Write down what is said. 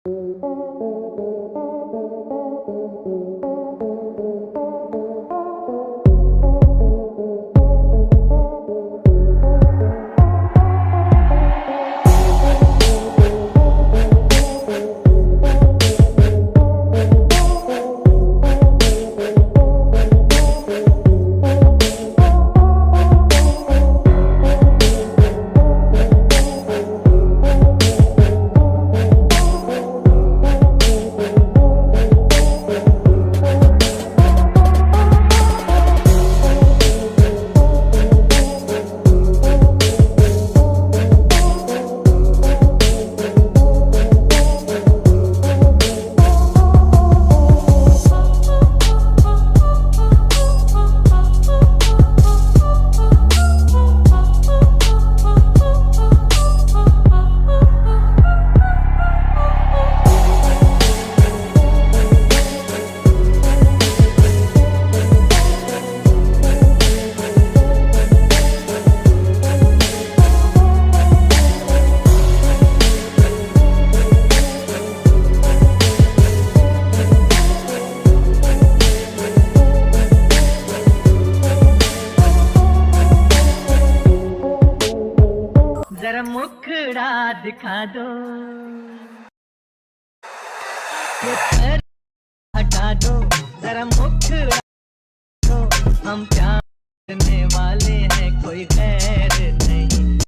जरा मुखड़ा दिखा दो, ये सर हटा दो, जरा मुखड़ा दो, हम प्यार करने वाले हैं कोई है